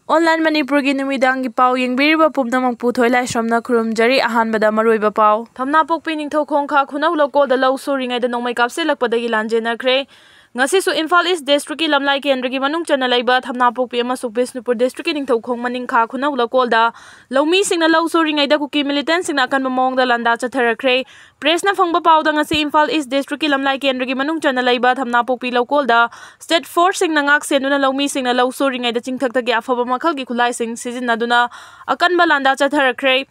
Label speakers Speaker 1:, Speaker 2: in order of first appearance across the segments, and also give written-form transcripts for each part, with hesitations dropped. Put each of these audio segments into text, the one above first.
Speaker 1: Online Manipuri numidangi pau yengbiriba pumnamang puthoi lai somna khurumjari ahanbada maroiba pau thamna pokpi ningthau khongkha khunau loko da lau suringai da nongmai kapse lakpadagi lanjenakhre ngasi su Imphal East District ki lamlai kendra ki manung chana laiba thamna pokpi amasuk Bisnupur District ki ningthau khong maning kha khunau lokol da lomi singna lau suringai da Kuki militant singna akan mamong da landa Chathrakhre press na phangba pau da ngasi Imphal East District ki lamlai kendra ki manung chana laiba thamna pokpi lokol da state force singna ngak senuna lomi singna lau suringai da chingthak ta gi afaba makhal gi khulai sing sizinaduna akanba landa Chathrakhre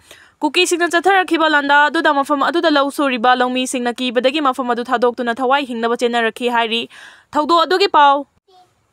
Speaker 1: Kuki singna Chathrakhiba landa adu da mafam adu da lau suriba lomi singna ki badagi mafam adu thadok tuna thawai hingnaba chenarakhi hairi thawdo adu gi pau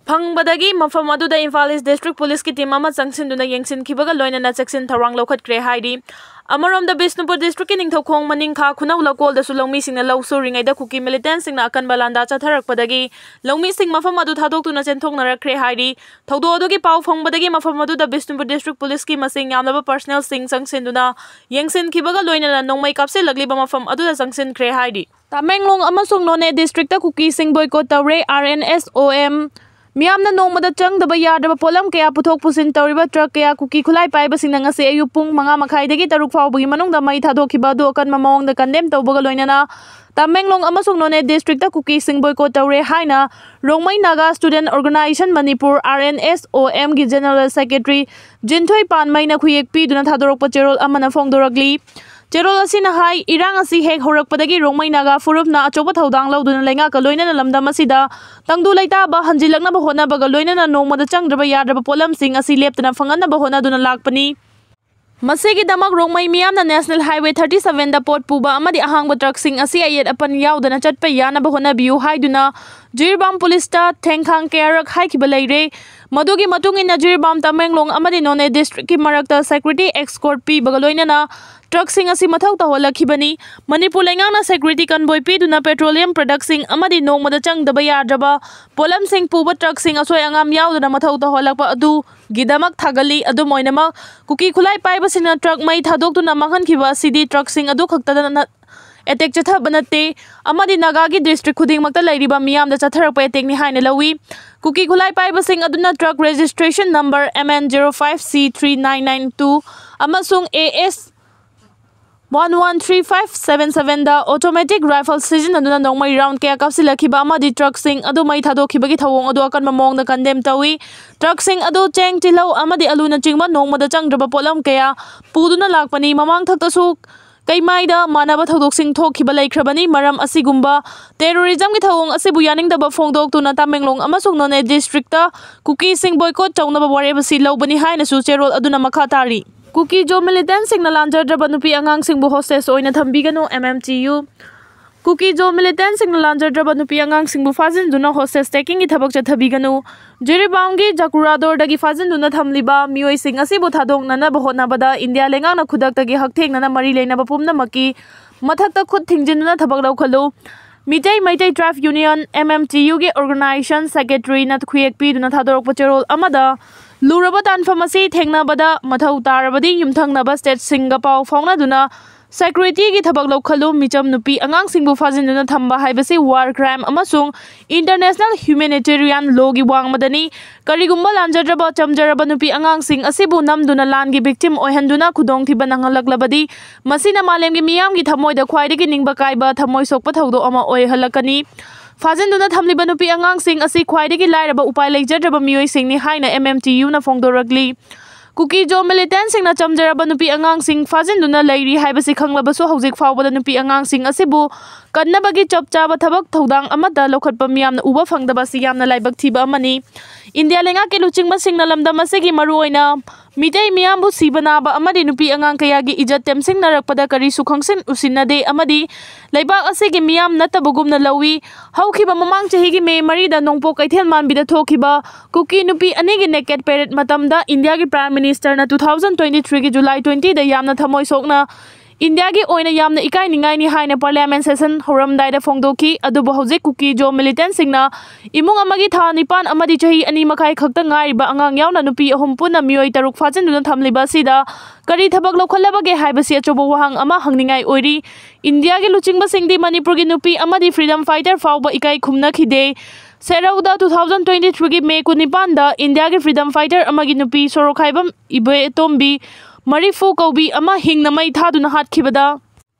Speaker 1: Phangbadagi mafam adu da Imphal East District Police ki team ama changsinduna yengsin khibaga loinana cheksin tharang lokhatkre hairi amarom da Bisnupur District ki ningthau khong maning kha khunau lakol da su lomi singna lau suringai da Kuki militant singna akan balanda Chathrakpadagi lomi sing mafam adu thadok tuna chenthok narakre hairi thawdo adu gi pau phangbadagi mafam adu da Bisnupur District Police ki masing yamlaba personnel sing changsinduna yengsin khibaga loinana nongmai kapse lagliba mafam adu da changsin khre hairi Tamenglong amasung None District ta Kuki sing Boycot Twkhre RNSOM Miamna nongmada changdaba yadaba polam kaya puthok pusin tawriba truck kaya Kuki khulai paiba singna ngasi ayupung mga makhaidagi taruk fawbagi manungda mai thadokhiba du akan mamawong da condemn tawbaga loinana Tamenglong amasung None District ta Kuki sing Boycot Twkhre haina Sire Naga Student Organization Manipur RNSOM gi General Secretary Jinthoi Panmai na khuyek pi duna thadorokpa cherol amana phongdoragli Cherol asina hai irang asi hek horakpadagi Sire Naga furupna achoba thodang lauduna lenga ka loinana lamdam asida tangdu laita ba hanjilakna ba hona ba loinana nongmada changdraba yadraba polam sing asi leptana phangana ba hona duna lakpani Masigi damak Sire miyamna National Highway 37 da pot puba amadi ahangba truck sing asi ayet apan yaudana chatpa yana ba hona biu haiduna Jirbam Police ta Thengkhang Kerak haikiba leire Madugi matungina Jirbam Tamenglong amadi None District ki marakta security escort pi bagaloinana truck sing asi mathau ta holakhibani Manipur lengang security convoy pi duna petroleum product sing amadi nongmada changdaba yadraba polam sing puba truck sing asoi angam yaudana mathau ta holakpa adu gidamak thagali adu moinama Kuki khulai paiba singna truck mai thadok tuna manghan khiba sidi truck sing adu khakta attack chatha banate amadi Naga gi district khuding makta lairiba miyam da Chathrakpa attack ni haina lawi Kuki khulai paiba sing aduna truck registration number MN05C3992 amasung AS 113577 da automatic rifle season aduna nongmai round kaya kapsilakhiba amadi truck sing adu mai thadokhibagi thawong adu akan mamong da condemn tawi truck sing adu cheng tilau amadi aluna chingma nongmada changdraba polam kaya puduna lakpani mamang thakta su Kaimaida manaba thodok sing thokhiba laikhrabani maram asigumba terrorism ki thawong asibu yaningdaba phongdok tuna Tamenglong amasung None District ta Kuki sing boycott chawnaba wareba si lobani haina su cherol aduna makha tari Kuki jo militant sing na lanjardraba nupi angang sing bu hostess oina thambigano MMTU Kuki jo militant sing na lanjardraba nupi angang sing bu fazin duna hostess taking ki thabak chathabigano Jiribaungi Jakurador dagi fazin duna thamliba Meeoi sing asibu thadong nana bahona bada India lengang na khudak tagi haktheng nana mari leina bapumna maki mathakta khud thingjinuna thabak laukhalu Meeoi Draft Union MMTU gi organization secretary na khuyek pi duna thadorok pacherol amada Luraba tanfamasi thengna bada mathau tarabadi yumthang naba state singa pau fauna duna security gi thabak laukhalu micham nupi angang singbu fazin duna thamba haibasi war crime amasung international humanitarian law gi wang madani karigumba lanjadraba chamjaraba nupi angang sing asibu namduna lan gi victim oihanduna khudong thiba nanghalaklabadi masina malem gi miyam gi thamoi da khwaidagi ningba kaiba thamoi sokpa thawdo ama oi halakani Fazinduna thamliba nupi angang sing asi khwaidagi lairaba upai leijadraba Meeoi sing ni haina MMTU na phongdoragli Kuki jo militant sing na chamjaraba nupi angang sing fazinduna leiri haibasi khanglabasu hojik fawbada nupi angang sing asibu kannabagi chapchaba thabak thodang amada lokhatpa miyamna uba phangdaba si yamna laibak thiba amani India lenga ke luchingma singna lamdam asigi maruoina Meeoi miyambu sibanaba amadi nupi angang kayagi ijat temsing narakpada kari sukhangsin usinade amadi laibak asigi miyam natabugumna lawi hawkhiba mamang chahigi me marida nongpo kaithel manbida thokhiba Kuki nupi anigi naked parade matamda India gi Prime Minister na 2023 gi July 20 da yamna thamoi sokna India gi oina yamna ikai ningai ni haina parliament session horamdai da phongdoki adubu hojik Kuki jo militant singna imung amagi tha nipan amadi chahi ani makai khakta ngai ba angang yauna nupi ahum puna Meeoi taruk fajin duna thamliba sida kari thabak lokhalabage haibasi achobo wahang ama hangningai oiri India gi luchingba singdi Manipur gi nupi amadi freedom fighter fawba ikai khumna khide Serauda 2023 gi May 19 da India gi freedom fighter amagi nupi Sorokhaibam Ibe Tombi Marifu Kaubi ama hingna mai thaduna hatkibada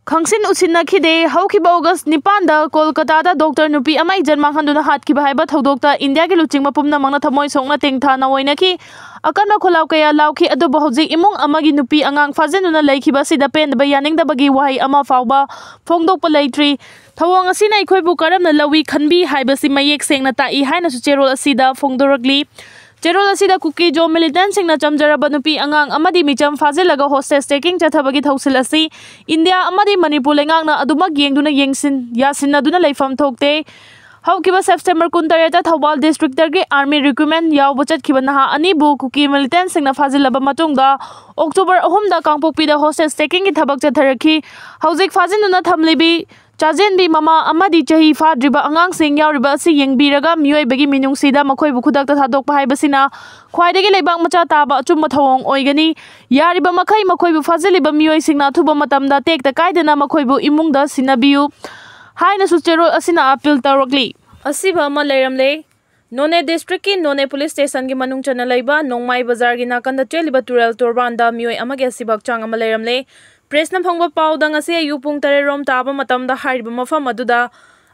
Speaker 1: Khangsin usinna khide haukiba August 9 da Kolkata da Dr. Nupi amai janmang handuna hatkiba haiba thodokta India gi luchingma pumna mangna thamoi songna tengtha na oina ki akanba kholaw kaya lawki adubo hojik imung amagi nupi angang fajenuna laikhiba sida pendba yaningda bagi wahai ama fawba phongdokpa leitri thawang asina ikhoibu karamna lawi khanbi haibasi mayek sengna tai haina su cherol asida phongdoragli Cherol asida Kuki jo militant singna chamjaraba nupi angang amadi micham fazelaga hostage taking chathabagi thausil asi India amadi Manipur lengangna aduma yengduna yengsin yasinna duna leifam thokte Haukiba September 19 Thawbal district targi army recruitment yawba chatkiba naha anibu Kuki militant singna fazilaba matungda October 3 da Kangpokpi da hostage taking ki thabak chatharakhi haujik fazinduna thamlibi Chajenbi mama amadi chahi fadriba angang sing yauriba asi yengbiraga Meeoi bagi minungsida makhoibu khudakta thadokpa haibasina khwaidagi leibang macha taba achumba thawong oigani yariba makhai makhoibu faziliba Meeoi singna thuba matamda tekta kaidana makhoibu imungda sinabiu haina su cherol asina appeal tawrakli asiba ma leiramle None district ki None police station gi manung chana leiba Nongmai bazar gi nakanda cheliba tural torbanda Meeoi amagi asibak chang ama leiramle Press na phangba pawda ngasi ayu pung 3 rom taba matamda hariba mafam aduda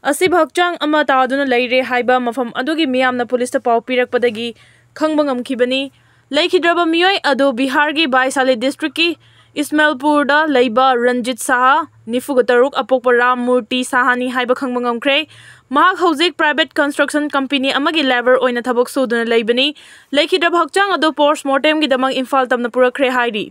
Speaker 1: asi bhakchang ama taaduna leire haiba mafam adugi miyamna police ta paw pirakpadagi khangba ngamkhibani leikidraba Meeoi adu Bihar gi Baisali district ki Ismailpur da leiba Ranjit Saha Nifugataruk apokpa Ram Murti Sahani haiba khangba ngamkhre mahak hojik private construction company amagi labor oina thabok suduna leibani leikidraba bhakchang adu post mortem gi damang Imphal tamna purakre hairi